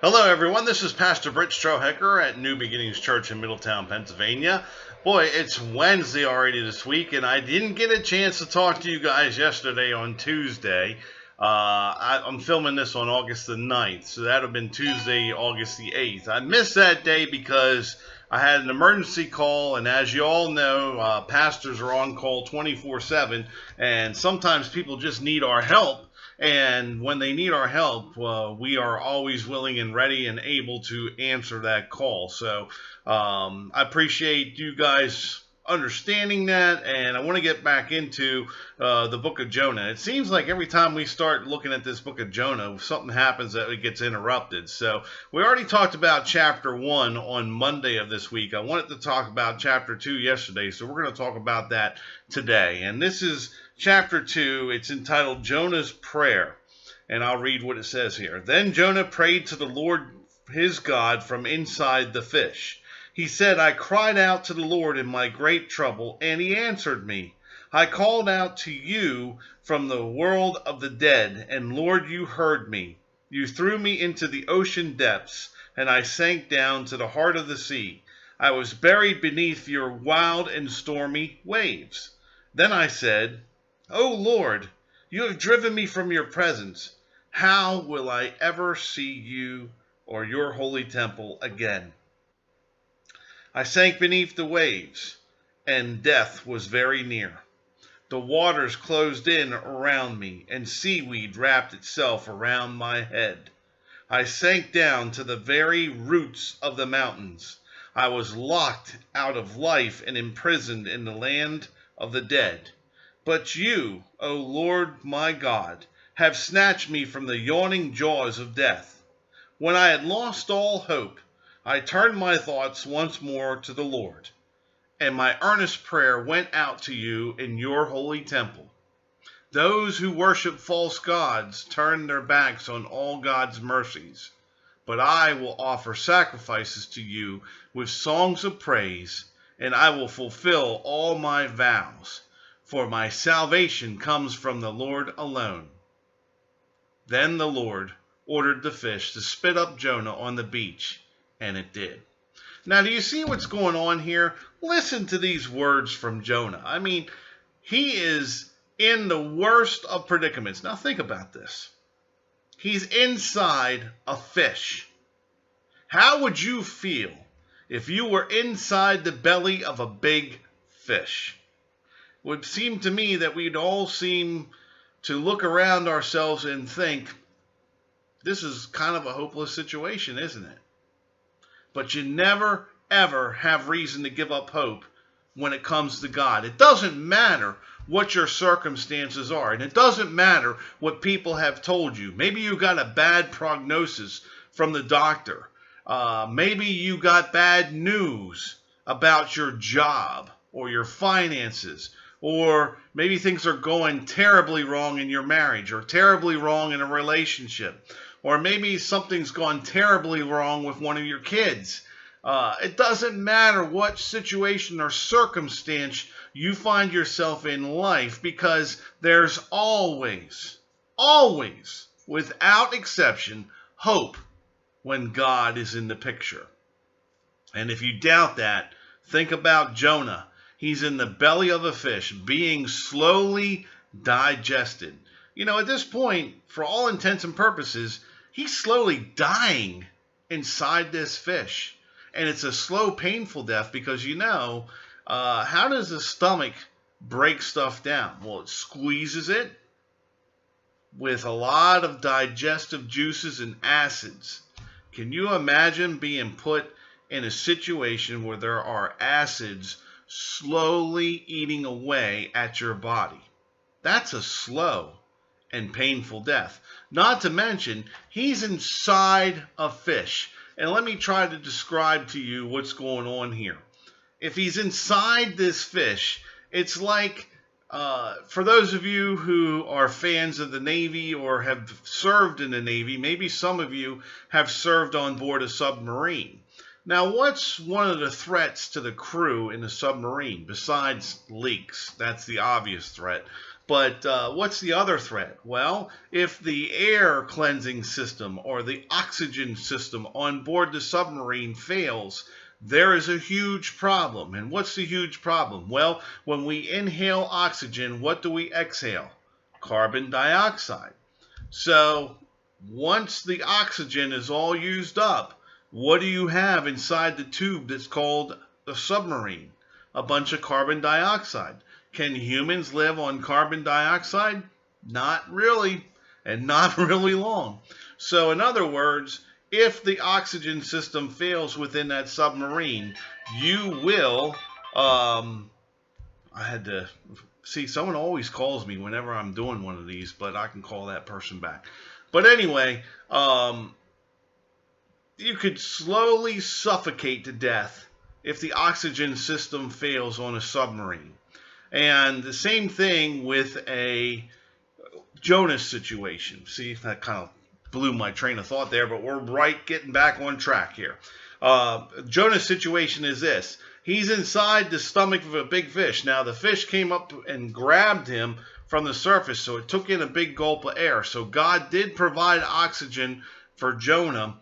Hello, everyone. This is Pastor Britt Strohecker at New Beginnings Church in Middletown, Pennsylvania. Boy, it's Wednesday already this week, and I didn't get a chance to talk to you guys yesterday on Tuesday. I'm filming this on August the 9th, so that would have been Tuesday, August the 8th. I missed that day because I had an emergency call, and as you all know, pastors are on call 24/7, and sometimes people just need our help. And when they need our help, we are always willing and ready and able to answer that call. So I appreciate you guys understanding that, and I want to get back into the book of Jonah. It seems like every time we start looking at this book of Jonah, something happens that it gets interrupted. So we already talked about chapter 1 on Monday of this week. I wanted to talk about chapter 2 yesterday, so we're going to talk about that today. And this is chapter 2. It's entitled Jonah's Prayer, and I'll read what it says here. Then Jonah prayed to the Lord his God from inside the fish. He said, I cried out to the Lord in my great trouble, and he answered me. I called out to you from the world of the dead, and Lord, you heard me. You threw me into the ocean depths, and I sank down to the heart of the sea. I was buried beneath your wild and stormy waves. Then I said, O Lord, you have driven me from your presence. How will I ever see you or your holy temple again? I sank beneath the waves, and death was very near. The waters closed in around me, and seaweed wrapped itself around my head. I sank down to the very roots of the mountains. I was locked out of life and imprisoned in the land of the dead. But you, O Lord my God, have snatched me from the yawning jaws of death. When I had lost all hope, I turned my thoughts once more to the Lord, and my earnest prayer went out to you in your holy temple. Those who worship false gods turn their backs on all God's mercies, but I will offer sacrifices to you with songs of praise, and I will fulfill all my vows, for my salvation comes from the Lord alone. Then the Lord ordered the fish to spit up Jonah on the beach, and it did. Now, do you see what's going on here? Listen to these words from Jonah. I mean, he is in the worst of predicaments. Now, think about this. He's inside a fish. How would you feel if you were inside the belly of a big fish? It would seem to me that we'd all seem to look around ourselves and think, this is kind of a hopeless situation, isn't it? But you never, ever have reason to give up hope when it comes to God. It doesn't matter what your circumstances are, and it doesn't matter what people have told you. Maybe you got a bad prognosis from the doctor. Maybe you got bad news about your job or your finances, or maybe things are going terribly wrong in your marriage or terribly wrong in a relationship. Or maybe something's gone terribly wrong with one of your kids. It doesn't matter what situation or circumstance you find yourself in life, because there's always, without exception, hope when God is in the picture. And if you doubt that, think about Jonah. He's in the belly of a fish, being slowly digested. You know, at this point, for all intents and purposes, he's slowly dying inside this fish. And it's a slow, painful death because, you know, how does the stomach break stuff down? Well, it squeezes it with a lot of digestive juices and acids. Can you imagine being put in a situation where there are acids slowly eating away at your body? That's a slow and painful death. Not to mention, he's inside a fish. And let me try to describe to you what's going on here. If he's inside this fish, it's like, for those of you who are fans of the Navy or have served in the Navy, maybe some of you have served on board a submarine. Now, what's one of the threats to the crew in a submarine besides leaks? That's the obvious threat. But what's the other threat? Well, if the air cleansing system or the oxygen system on board the submarine fails, there is a huge problem. And what's the huge problem? Well, when we inhale oxygen, what do we exhale? Carbon dioxide. So once the oxygen is all used up, what do you have inside the tube that's called a submarine? A bunch of carbon dioxide. Can humans live on carbon dioxide? Not really, and not really long. So in other words, if the oxygen system fails within that submarine, you will, I had to, see, someone always calls me whenever I'm doing one of these, but I can call that person back. But anyway, you could slowly suffocate to death if the oxygen system fails on a submarine. And the same thing with a Jonah situation. See, that kind of blew my train of thought there, but we're getting back on track here. Jonah's situation is this. He's inside the stomach of a big fish. Now, the fish came up and grabbed him from the surface, so it took in a big gulp of air. So God did provide oxygen for Jonah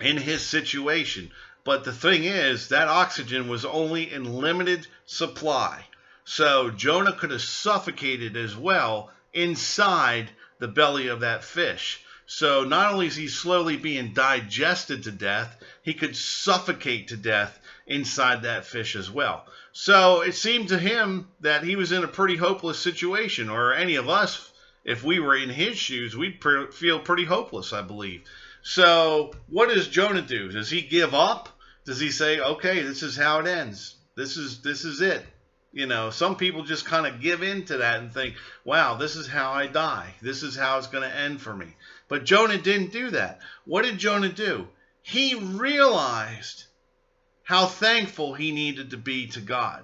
in his situation. But the thing is, that oxygen was only in limited supply. So Jonah could have suffocated as well inside the belly of that fish. So not only is he slowly being digested to death, he could suffocate to death inside that fish as well. So it seemed to him that he was in a pretty hopeless situation, or any of us, if we were in his shoes, we'd feel pretty hopeless, I believe. So what does Jonah do? Does he give up? Does he say, okay, this is how it ends? This is it. You know, some people just kind of give in to that and think, wow, this is how I die. This is how it's going to end for me. But Jonah didn't do that. What did Jonah do? He realized how thankful he needed to be to God,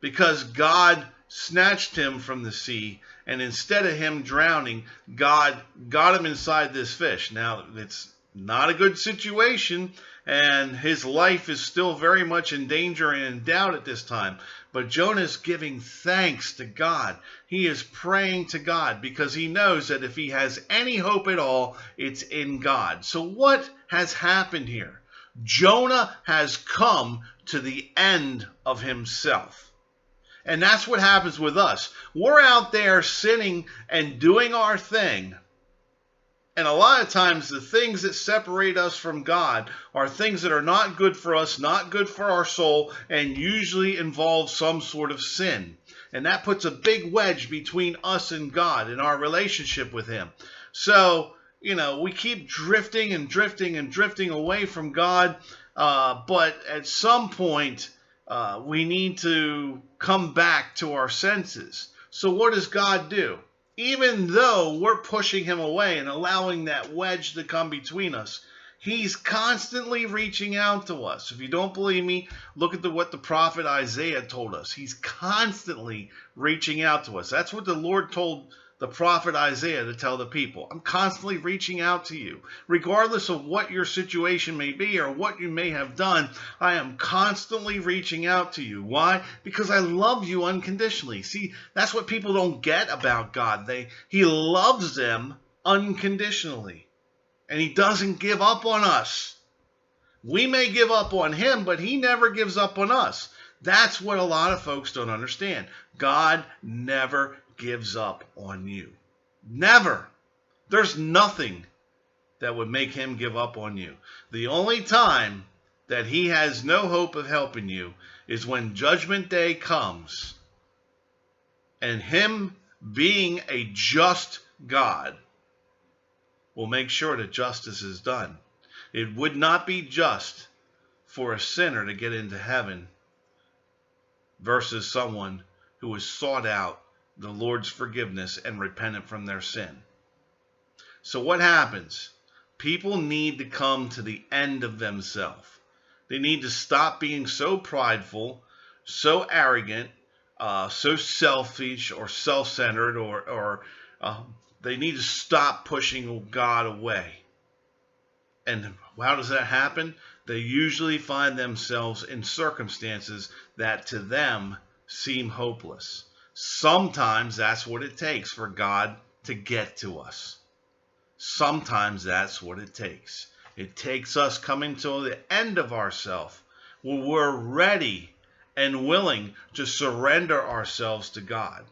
because God snatched him from the sea, and instead of him drowning, God got him inside this fish. Now, it's not a good situation, and his life is still very much in danger and in doubt at this time. But Jonah is giving thanks to God. He is praying to God because he knows that if he has any hope at all, it's in God. So what has happened here? Jonah has come to the end of himself. And that's what happens with us. We're out there sinning and doing our thing. And a lot of times the things that separate us from God are things that are not good for us, not good for our soul, and usually involve some sort of sin. And that puts a big wedge between us and God in our relationship with him. So, you know, we keep drifting and drifting and drifting away from God. But at some point, we need to come back to our senses. So what does God do? Even though we're pushing him away and allowing that wedge to come between us, he's constantly reaching out to us. If you don't believe me, look at what the prophet Isaiah told us. He's constantly reaching out to us. That's what the Lord told the prophet Isaiah to tell the people. I'm constantly reaching out to you. Regardless of what your situation may be or what you may have done, I am constantly reaching out to you. Why? Because I love you unconditionally. See, that's what people don't get about God. He loves them unconditionally. And he doesn't give up on us. We may give up on him, but he never gives up on us. That's what a lot of folks don't understand. God never gives up on you. Never. There's nothing that would make him give up on you. The only time that he has no hope of helping you is when judgment day comes, and him being a just God will make sure that justice is done. It would not be just for a sinner to get into heaven versus someone who has sought out the Lord's forgiveness and repented from their sin. So what happens? People need to come to the end of themselves. They need to stop being so prideful, so arrogant, so selfish or self-centered, or they need to stop pushing God away. And how does that happen? They usually find themselves in circumstances that to them seem hopeless. Sometimes that's what it takes for God to get to us. Sometimes that's what it takes. It takes us coming to the end of ourselves where we're ready and willing to surrender ourselves to God.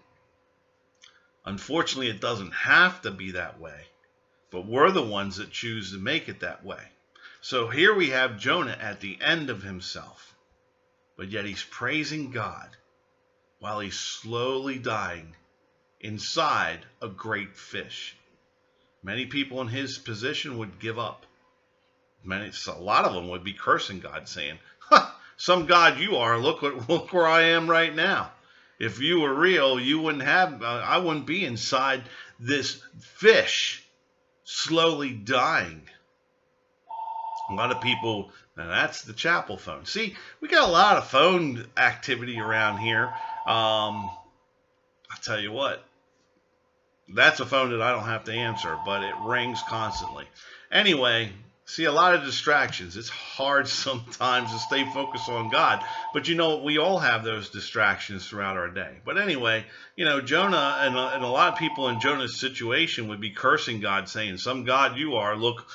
Unfortunately, it doesn't have to be that way, but we're the ones that choose to make it that way. So here we have Jonah at the end of himself, but yet he's praising God while he's slowly dying inside a great fish. Many people in his position would give up. A lot of them would be cursing God, saying, some God you are, look where I am right now. If you were real, you wouldn't have, I wouldn't be inside this fish slowly dying. A lot of people, now that's the chapel phone. See, we got a lot of phone activity around here. I'll tell you what, that's a phone that I don't have to answer, but it rings constantly. Anyway, see, a lot of distractions. It's hard sometimes to stay focused on God. But we all have those distractions throughout our day. But anyway, Jonah and a lot of people in Jonah's situation would be cursing God, saying, some God you are, look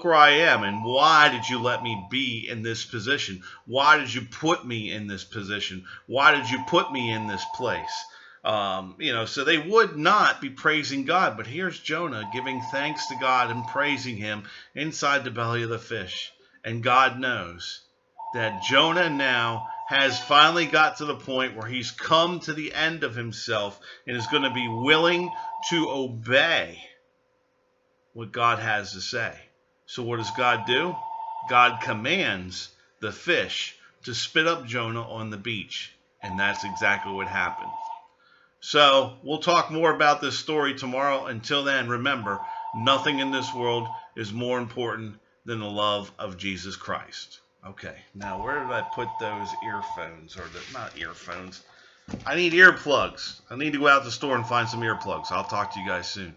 where I am. And why did you let me be in this position? Why did you put me in this position? Why did you put me in this place? So they would not be praising God. But here's Jonah giving thanks to God and praising him inside the belly of the fish. And God knows that Jonah now has finally got to the point where he's come to the end of himself and is going to be willing to obey what God has to say. So what does God do? God commands the fish to spit up Jonah on the beach. And that's exactly what happened. So we'll talk more about this story tomorrow. Until then, remember, nothing in this world is more important than the love of Jesus Christ. Okay, now where did I put those earphones? Not earphones. I need earplugs. I need to go out the store and find some earplugs. I'll talk to you guys soon.